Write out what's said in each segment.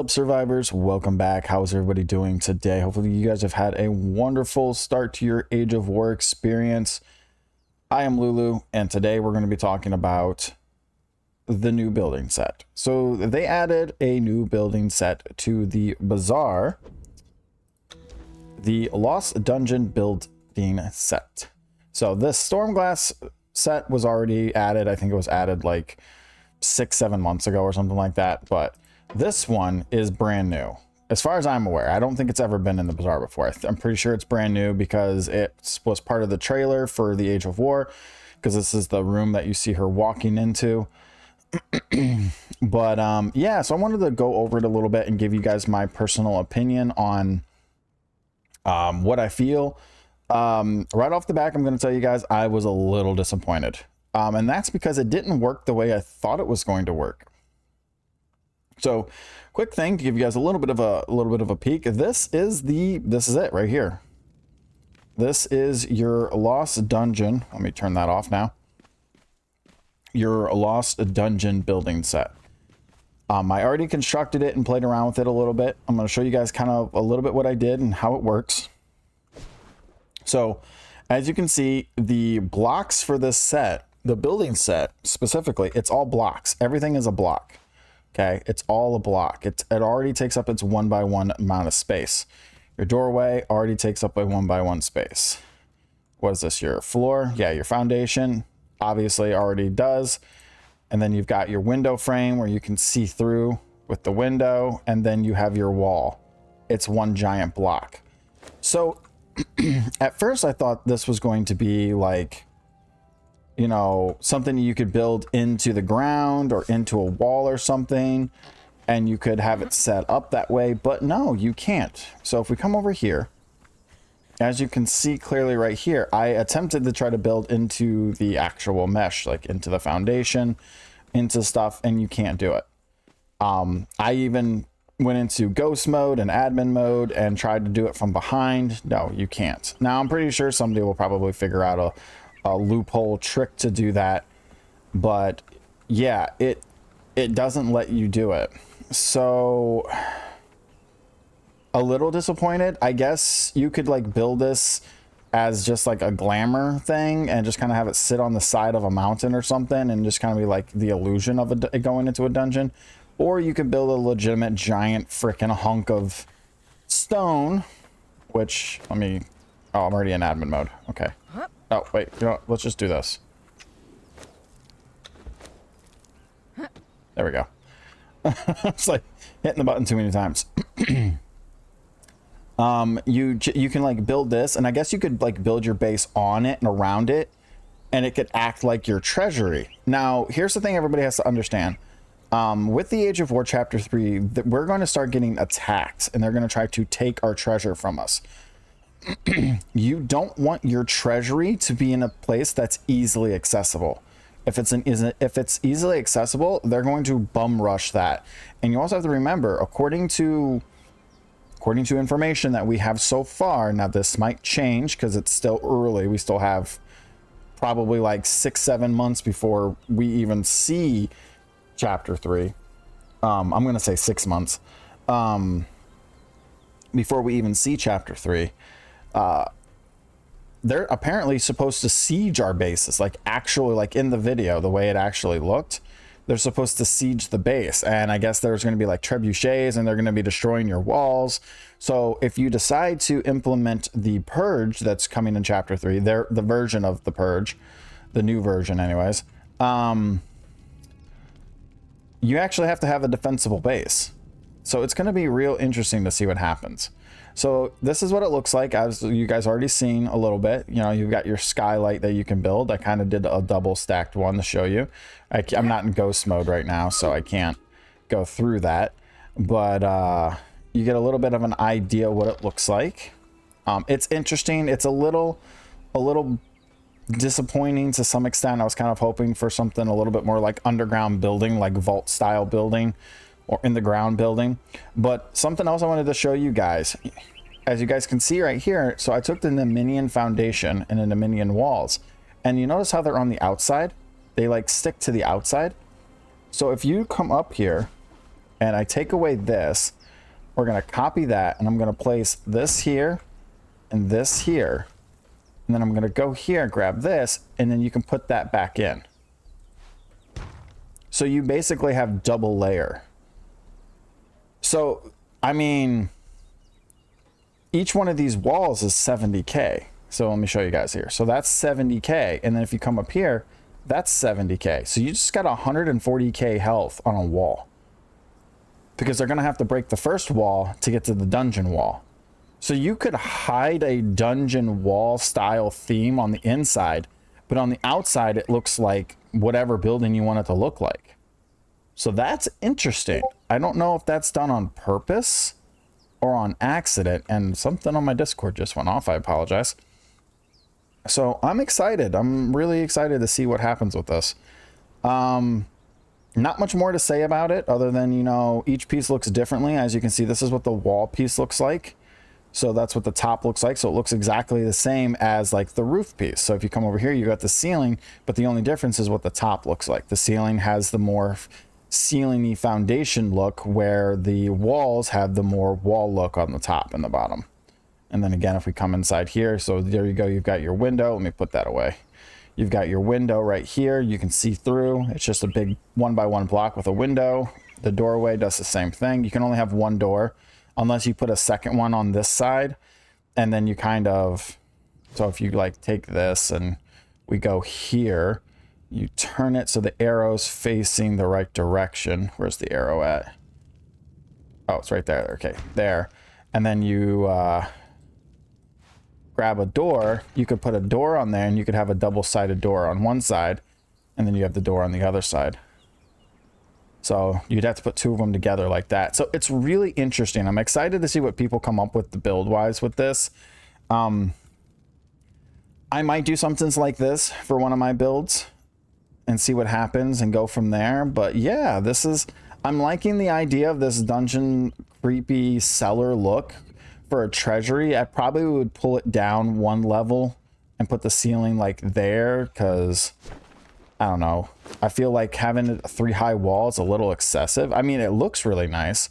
Survivors, welcome back. How's everybody doing today? Hopefully you guys have had a wonderful start to your Age of War experience. I am Lulu, and today we're going to be talking about the new building set. So they added a new building set to the bazaar, the Lost Dungeon building set. So this Stormglass set was already added. I think it was added like 6-7 months ago or something like that, but this one is brand new. As far as I'm aware, I don't think it's ever been in the bazaar before. I'm pretty sure it's brand new because it was part of the trailer for the Age of War, because this is the room that you see her walking into. But yeah, so I wanted to go over it a little bit and give you guys my personal opinion on what I feel. Right off the back, I'm going to tell you guys I was a little disappointed. And that's because it didn't work the way I thought it was going to work. So, quick thing to give you guys a little bit of a peek. This is it right here. This is your Lost Dungeon. Let me turn that off now. Your Lost Dungeon building set. I already constructed it and played around with it a little bit. I'm going to show you guys kind of a little bit what I did and how it works. So, as you can see, the blocks for this set, the building set specifically, it's all blocks. Everything is a block. Okay, it's all a block. It already takes up its 1x1 amount of space. Your doorway already takes up a 1x1 space. What is this? Your floor? Yeah, your foundation obviously already does. And then you've got your window frame where you can see through with the window, and then you have your wall. It's one giant block. So at first I thought this was going to be like, you know, something you could build into the ground or into a wall or something, and you could have it set up that way, but no, you can't. So if we come over here, as you can see clearly right here, I attempted to try to build into the actual mesh, like into the foundation, into stuff, and you can't do it. I even went into ghost mode and admin mode and tried to do it from behind. No, you can't. Now I'm pretty sure somebody will probably figure out a loophole trick to do that, but yeah, it doesn't let you do it. So a little disappointed. I guess you could like build this as just like a glamour thing and just kind of have it sit on the side of a mountain or something and just kind of be like the illusion of it going into a dungeon. Or you could build a legitimate giant freaking hunk of stone, which oh, I'm already in admin mode. Okay. Oh, wait, you know what? Let's just do this. There we go. It's like hitting the button too many times. You can like build this, and I guess you could like build your base on it and around it, and it could act like your treasury. Now, here's the thing everybody has to understand. With the Age of War Chapter 3, we're going to start getting attacked, and they're going to try to take our treasure from us. You don't want your treasury to be in a place that's easily accessible. If it's easily accessible, they're going to bum rush that. And you also have to remember, according to information that we have so far, now this might change because it's still early. We still have probably like 6-7 months before we even see Chapter 3. I'm going to say 6 months before we even see Chapter 3. They're apparently supposed to siege our bases, like actually, like in the video, the way it actually looked, they're supposed to siege the base. And I guess there's going to be like trebuchets and they're going to be destroying your walls. So if you decide to implement the purge that's coming in Chapter 3, the version of the purge, the new version anyways, you actually have to have a defensible base. So it's going to be real interesting to see what happens. So this is what it looks like, as you guys already seen a little bit. You know, you've got your skylight that you can build. I kind of did a double stacked one to show you. I'm not in ghost mode right now, so I can't go through that. But you get a little bit of an idea what it looks like. It's interesting. It's a little disappointing to some extent. I was kind of hoping for something a little bit more like underground building, like vault style building, or in the ground building. But something else I wanted to show you guys, as you guys can see right here. So I took the Neminian foundation and the Neminian walls, and you notice how they're on the outside. They like stick to the outside. So if you come up here and I take away this, we're going to copy that, and I'm going to place this here and this here. And then I'm going to go here and grab this, and then you can put that back in. So you basically have double layer. So, I mean, each one of these walls is 70K. So let me show you guys here. So that's 70K. And then if you come up here, that's 70K. So you just got 140K health on a wall. Because they're going to have to break the first wall to get to the dungeon wall. So you could hide a dungeon wall style theme on the inside, but on the outside, it looks like whatever building you want it to look like. So that's interesting. I don't know if that's done on purpose or on accident, and something on my Discord just went off. I apologize. So I'm excited. I'm really excited to see what happens with this. Not much more to say about it other than, you know, each piece looks differently. As you can see, this is what the wall piece looks like. So that's what the top looks like. So it looks exactly the same as like the roof piece. So if you come over here, you got the ceiling, but the only difference is what the top looks like. The ceiling has the more ceiling-y foundation look, where the walls have the more wall look on the top and the bottom. And then again, if we come inside here, so there you go, you've got your window. Let me put that away. You've got your window right here. You can see through. It's just a big 1x1 block with a window. The doorway does the same thing. You can only have one door unless you put a second one on this side. And then you kind of, so if you like take this and we go here, you turn it so the arrow's facing the right direction. Where's the arrow at? Oh, it's right there. Okay, there. And then you grab a door. You could put a door on there, and you could have a double-sided door on one side, and then you have the door on the other side. So you'd have to put two of them together like that. So it's really interesting. I'm excited to see what people come up with the build-wise with this. I might do something like this for one of my builds and see what happens and go from there. But yeah, this is, I'm liking the idea of this dungeon creepy cellar look for a treasury. I probably would pull it down one level and put the ceiling like there, because I don't know, I feel like having 3 high walls a little excessive. I mean, it looks really nice.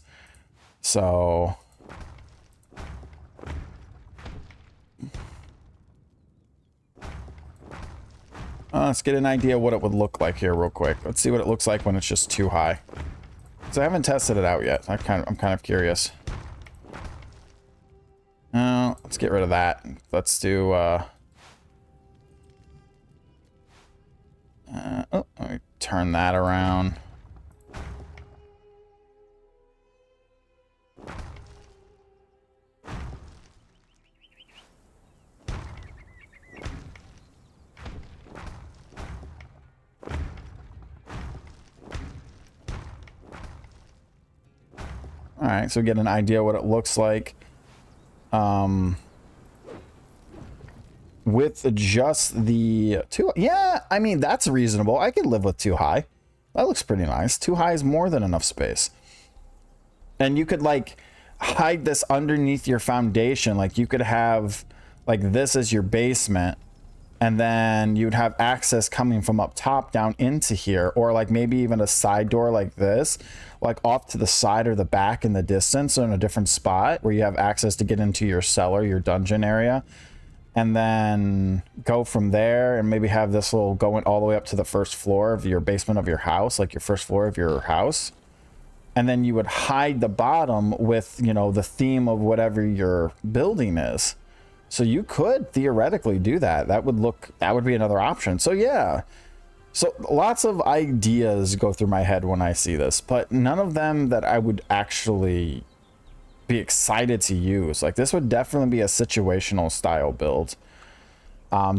So let's get an idea what it would look like here real quick. Let's see what it looks like when it's just too high. So I haven't tested it out yet. I'm kind of curious. Let's get rid of that. Let's do let me turn that around. All right, so get an idea what it looks like. With just the 2, yeah, I mean, that's reasonable. I could live with 2 high. That looks pretty nice. 2 high is more than enough space. And you could like hide this underneath your foundation. Like you could have like this as your basement, and then you'd have access coming from up top down into here, or like maybe even a side door like this, like off to the side or the back in the distance, or in a different spot where you have access to get into your cellar, your dungeon area, and then go from there, and maybe have this little going all the way up to the first floor of your basement of your house, like your first floor of your house. And then you would hide the bottom with, you know, the theme of whatever your building is. So you could theoretically do that. That would be another option. So yeah. So lots of ideas go through my head when I see this, but none of them that I would actually be excited to use. Like this would definitely be a situational style build.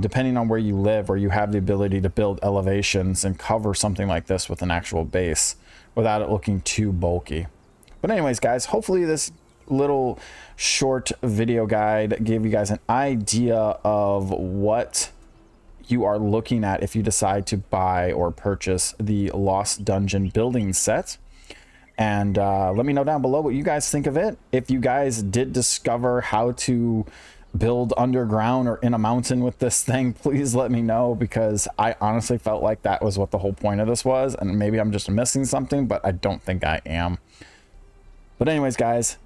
Depending on where you live, or you have the ability to build elevations and cover something like this with an actual base without it looking too bulky. But anyways, guys, hopefully this little short video guide gave you guys an idea of what you are looking at if you decide to buy or purchase the Lost Dungeon building set. And let me know down below what you guys think of it. If you guys did discover how to build underground or in a mountain with this thing, please let me know, because I honestly felt like that was what the whole point of this was. And maybe I'm just missing something, but I don't think I am. But anyways, guys,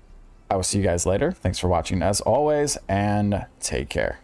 I will see you guys later. Thanks for watching as always, and take care.